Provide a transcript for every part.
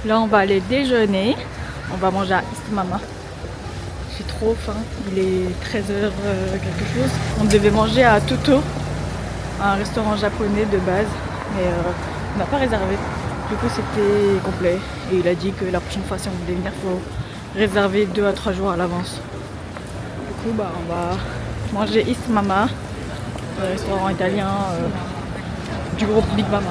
Là on va aller déjeuner. On va manger à East Mama. J'ai trop faim. Il est 13h quelque chose. On devait manger à Toto, un restaurant japonais de base. Mais on n'a pas réservé. Du coup c'était complet. Et il a dit que la prochaine fois si on voulait venir, il faut réserver 2 à 3 jours à l'avance. Du coup on va manger East Mama, le restaurant italien du groupe Big Mama.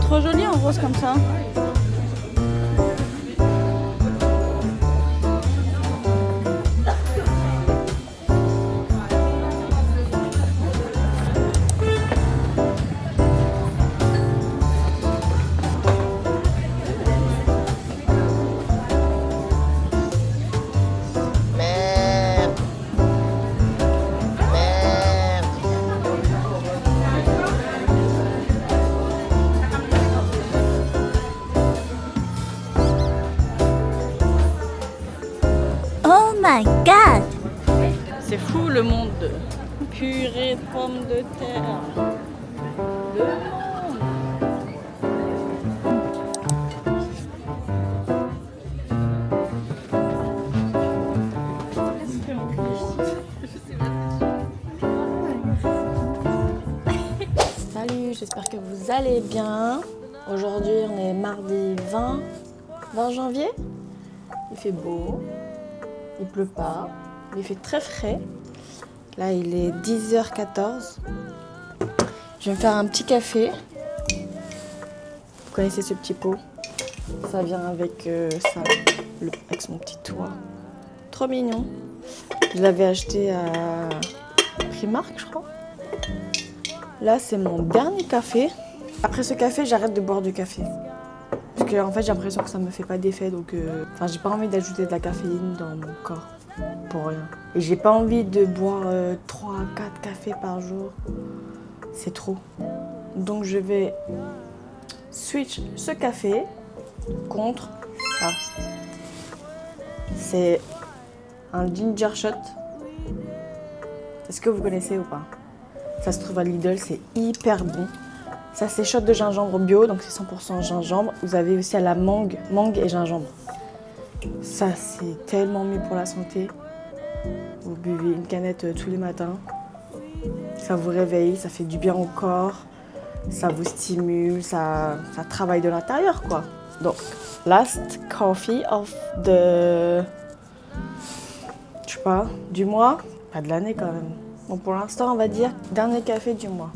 Trop joli en rose comme ça. My God! C'est fou le monde. Purée de pommes de terre. Le monde. Salut, j'espère que vous allez bien. Aujourd'hui, on est mardi 20 janvier. Il fait beau. Il pleut pas, il fait très frais. Là, il est 10h14. Je vais me faire un petit café. Vous connaissez ce petit pot? Ça vient avec ça, avec son petit toit. Trop mignon. Je l'avais acheté à Primark, je crois. Là, c'est mon dernier café. Après ce café, j'arrête de boire du café. Parce que en fait, j'ai l'impression que ça me fait pas d'effet. Donc, j'ai pas envie d'ajouter de la caféine dans mon corps. Pour rien. Et j'ai pas envie de boire 3 à 4 cafés par jour. C'est trop. Donc, je vais switch ce café contre ça. C'est un ginger shot. Est-ce que vous connaissez ou pas? Ça se trouve à Lidl, c'est hyper bon. Ça, c'est shot de gingembre bio, donc c'est 100% gingembre. Vous avez aussi à la mangue et gingembre. Ça, c'est tellement mieux pour la santé. Vous buvez une canette tous les matins. Ça vous réveille, ça fait du bien au corps. Ça vous stimule, ça travaille de l'intérieur, quoi. Donc, last coffee of the... Je sais pas, du mois. Pas de l'année, quand même. Bon, pour l'instant, on va dire dernier café du mois.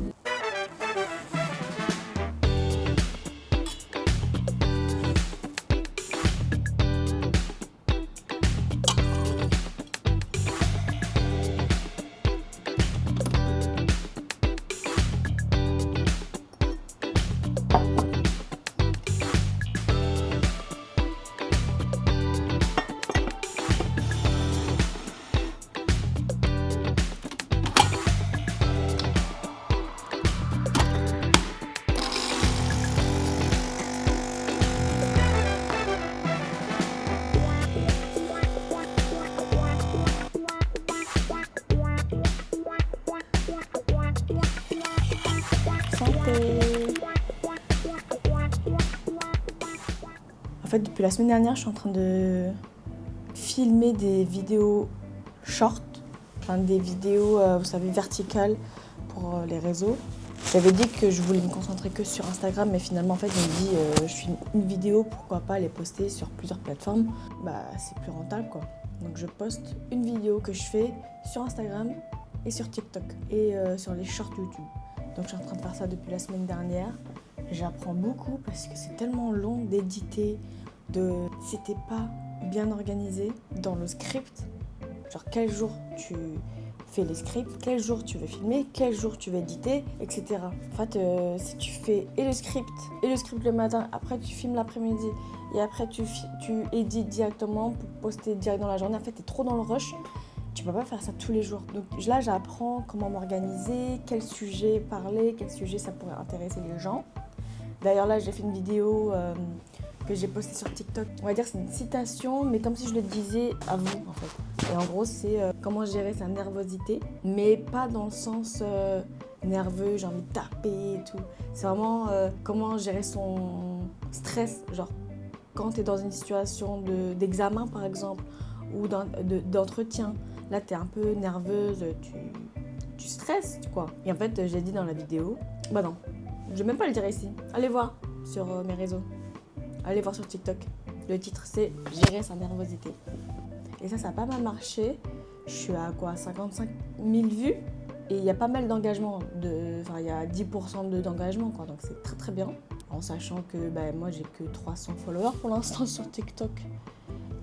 En fait, depuis la semaine dernière, je suis en train de filmer des vidéos short, enfin des vidéos, vous savez, verticales pour les réseaux. J'avais dit que je voulais me concentrer que sur Instagram, mais finalement, en fait, je me dis, je filme une vidéo, pourquoi pas les poster sur plusieurs plateformes. Bah, c'est plus rentable, quoi. Donc, je poste une vidéo que je fais sur Instagram et sur TikTok et sur les shorts YouTube. Donc, je suis en train de faire ça depuis la semaine dernière. J'apprends beaucoup parce que c'est tellement long d'éditer, c'était pas bien organisé dans le script. Genre quel jour tu fais les scripts, quel jour tu veux filmer, quel jour tu veux éditer, etc. En fait, si tu fais et le script le matin, après tu filmes l'après-midi et après tu édites directement pour poster direct dans la journée, en fait, t'es trop dans le rush. Tu peux pas faire ça tous les jours. Donc là, j'apprends comment m'organiser, quel sujet parler, quel sujet ça pourrait intéresser les gens. D'ailleurs, là, j'ai fait une vidéo que j'ai postée sur TikTok. On va dire que c'est une citation, mais comme si je le disais à vous, en fait. Et en gros, c'est comment gérer sa nervosité, mais pas dans le sens nerveux, j'ai envie de taper et tout. C'est vraiment comment gérer son stress, genre quand tu es dans une situation d'examen, par exemple, ou d'entretien. Là, tu es un peu nerveuse, tu stresses, quoi. Et en fait, j'ai dit dans la vidéo, bah non, je vais même pas le dire ici. Allez voir sur mes réseaux. Allez voir sur TikTok. Le titre, c'est « Gérer sa nervosité ». Et ça a pas mal marché. Je suis à quoi, 55 000 vues. Et il y a pas mal d'engagement. Enfin, il y a 10% d'engagement, quoi. Donc, c'est très, très bien. En sachant que moi, j'ai que 300 followers pour l'instant sur TikTok.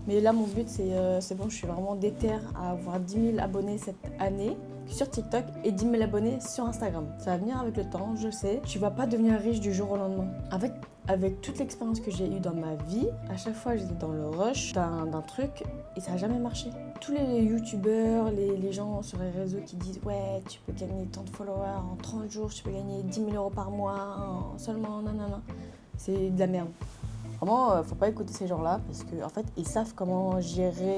Mais là, mon but, c'est bon, je suis vraiment déterre à avoir 10 000 abonnés cette année sur TikTok et 10 000 abonnés sur Instagram. Ça va venir avec le temps, je sais. Tu vas pas devenir riche du jour au lendemain. En fait, avec toute l'expérience que j'ai eue dans ma vie, à chaque fois, j'étais dans le rush d'un truc et ça n'a jamais marché. Tous les youtubeurs, les gens sur les réseaux qui disent « Ouais, tu peux gagner tant de followers en 30 jours, tu peux gagner 10 000 € par mois seulement, nanana. » C'est de la merde. Vraiment, faut pas écouter ces gens-là parce qu'en fait, ils savent comment gérer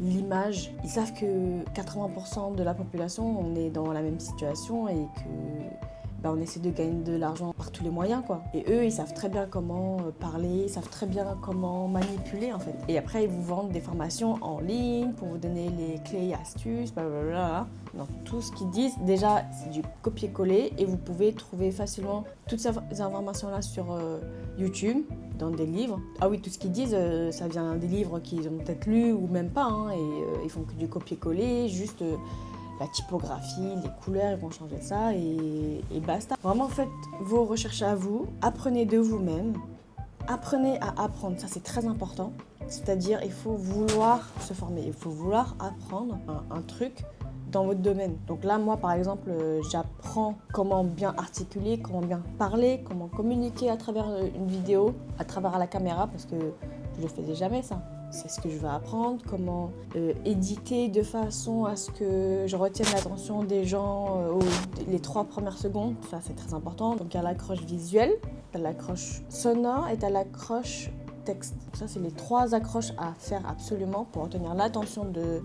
l'image. Ils savent que 80% de la population, on est dans la même situation et que on essaie de gagner de l'argent par tous les moyens, quoi. Et eux, ils savent très bien comment parler, ils savent très bien comment manipuler, en fait. Et après, ils vous vendent des formations en ligne pour vous donner les clés et astuces, blablabla. Donc, tout ce qu'ils disent, déjà, c'est du copier-coller et vous pouvez trouver facilement toutes ces informations-là sur YouTube, dans des livres. Ah oui, tout ce qu'ils disent, ça vient des livres qu'ils ont peut-être lus ou même pas, hein, et ils font que du copier-coller, juste la typographie, les couleurs, ils vont changer ça et basta. Vraiment, faites vos recherches à vous, apprenez de vous-même, apprenez à apprendre, ça c'est très important. C'est-à-dire, il faut vouloir se former, il faut vouloir apprendre un truc dans votre domaine. Donc là, moi, par exemple, j'apprends comment bien articuler, comment bien parler, comment communiquer à travers une vidéo, à travers la caméra, parce que je ne le faisais jamais, ça. C'est ce que je vais apprendre, comment éditer de façon à ce que je retienne l'attention des gens les 3 premières secondes. Ça, c'est très important. Donc, il y a l'accroche visuelle, il y a l'accroche sonore et il y a l'accroche texte. Ça, c'est les 3 accroches à faire absolument pour retenir l'attention de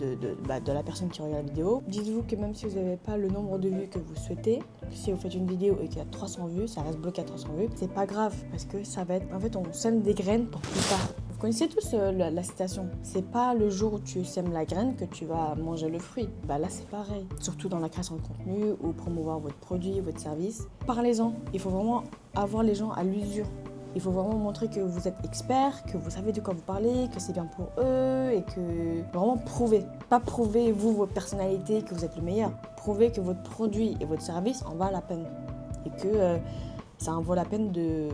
la personne qui regarde la vidéo. Dites-vous que même si vous n'avez pas le nombre de vues que vous souhaitez, si vous faites une vidéo et qu'il y a 300 vues, ça reste bloqué à 300 vues, c'est pas grave parce que ça va être... En fait, on sème des graines pour plus tard. Vous connaissez tous la citation. C'est pas le jour où tu sèmes la graine que tu vas manger le fruit. Bah là, c'est pareil. Surtout dans la création de contenu ou promouvoir votre produit, votre service. Parlez-en. Il faut vraiment avoir les gens à l'usure. Il faut vraiment montrer que vous êtes expert, que vous savez de quoi vous parlez, que c'est bien pour eux et que vraiment prouver. Pas prouver vous, votre personnalité, que vous êtes le meilleur. Prouvez que votre produit et votre service en valent la peine et que ça en vaut la peine de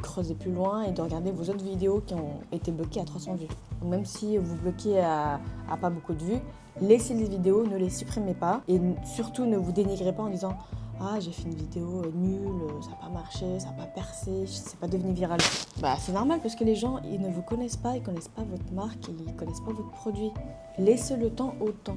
creuser plus loin et de regarder vos autres vidéos qui ont été bloquées à 300 vues. Donc même si vous bloquez à pas beaucoup de vues, laissez les vidéos, ne les supprimez pas et surtout ne vous dénigrez pas en disant « Ah, j'ai fait une vidéo nulle, ça n'a pas marché, ça n'a pas percé, c'est pas devenu viral. » Bah, c'est normal parce que les gens, ils ne vous connaissent pas, ils connaissent pas votre marque, ils connaissent pas votre produit. Laissez le temps au temps.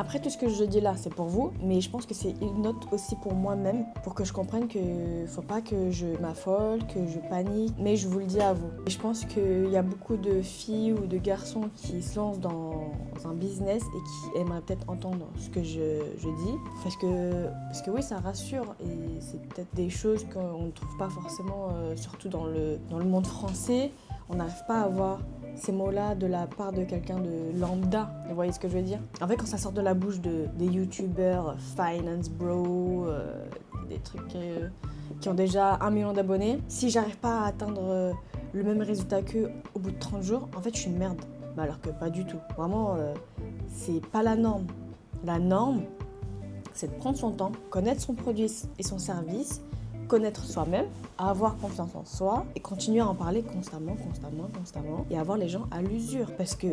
Après, tout ce que je dis là, c'est pour vous, mais je pense que c'est une note aussi pour moi-même, pour que je comprenne qu'il ne faut pas que je m'affole, que je panique, mais je vous le dis à vous. Et je pense qu'il y a beaucoup de filles ou de garçons qui se lancent dans un business et qui aimeraient peut-être entendre ce que je dis, parce que oui, ça rassure, et c'est peut-être des choses qu'on ne trouve pas forcément, surtout dans le monde français. On n'arrive pas à avoir ces mots-là de la part de quelqu'un de lambda. Vous voyez ce que je veux dire? En fait, quand ça sort de la bouche des youtubeurs, finance bro, des trucs qui ont déjà 1 million d'abonnés, si j'arrive pas à atteindre le même résultat qu'eux au bout de 30 jours, en fait, je suis une merde. Bah, alors que pas du tout. Vraiment, c'est pas la norme. La norme, c'est de prendre son temps, connaître son produit et son service, connaître soi-même, avoir confiance en soi et continuer à en parler constamment et avoir les gens à l'usure. Parce que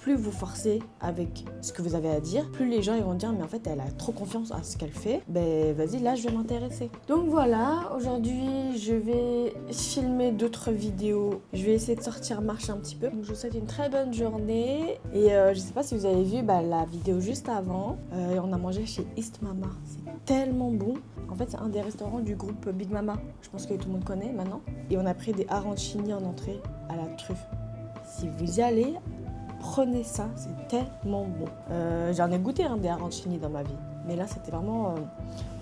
plus vous forcez avec ce que vous avez à dire, plus les gens ils vont dire mais en fait elle a trop confiance à ce qu'elle fait, ben vas-y là je vais m'intéresser. Donc voilà, aujourd'hui je vais filmer d'autres vidéos, je vais essayer de sortir marcher un petit peu. Donc je vous souhaite une très bonne journée et je sais pas si vous avez vu la vidéo juste avant, on a mangé chez East Mama, c'est tellement bon. En fait c'est un des restaurants du groupe Big Mama, je pense que tout le monde connaît maintenant. Et on a pris des arancini en entrée à la truffe. Si vous y allez, prenez ça, c'est tellement bon. J'en ai goûté des arancini dans ma vie. Mais là, c'était vraiment...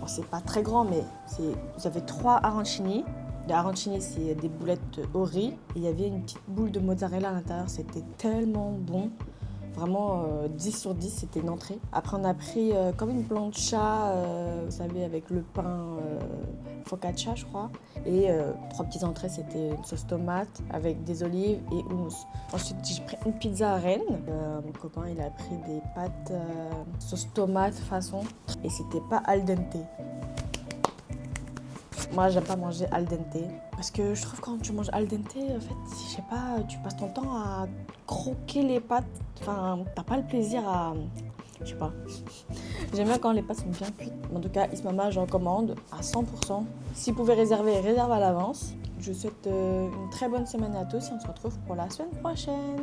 bon, c'est pas très grand, mais vous avez 3 arancini. Les arancini, c'est des boulettes au riz. Et il y avait une petite boule de mozzarella à l'intérieur. C'était tellement bon. Vraiment, 10 sur 10, c'était une entrée. Après, on a pris comme une plancha, vous savez, avec le pain focaccia, je crois. Et 3 petites entrées, c'était une sauce tomate avec des olives et hummus. Ensuite, j'ai pris une pizza à Rennes. Mon copain, il a pris des pâtes sauce tomate façon. Et c'était pas al dente. Moi, j'aime pas manger al dente. Parce que je trouve que quand tu manges al dente, en fait, je sais pas, tu passes ton temps à croquer les pâtes. Enfin, t'as pas le plaisir à... Je sais pas. J'aime bien quand les pâtes sont bien cuites. En tout cas, East Mama, j'en commande à 100%. Si vous pouvez réserver, réserve à l'avance. Je vous souhaite une très bonne semaine à tous et on se retrouve pour la semaine prochaine.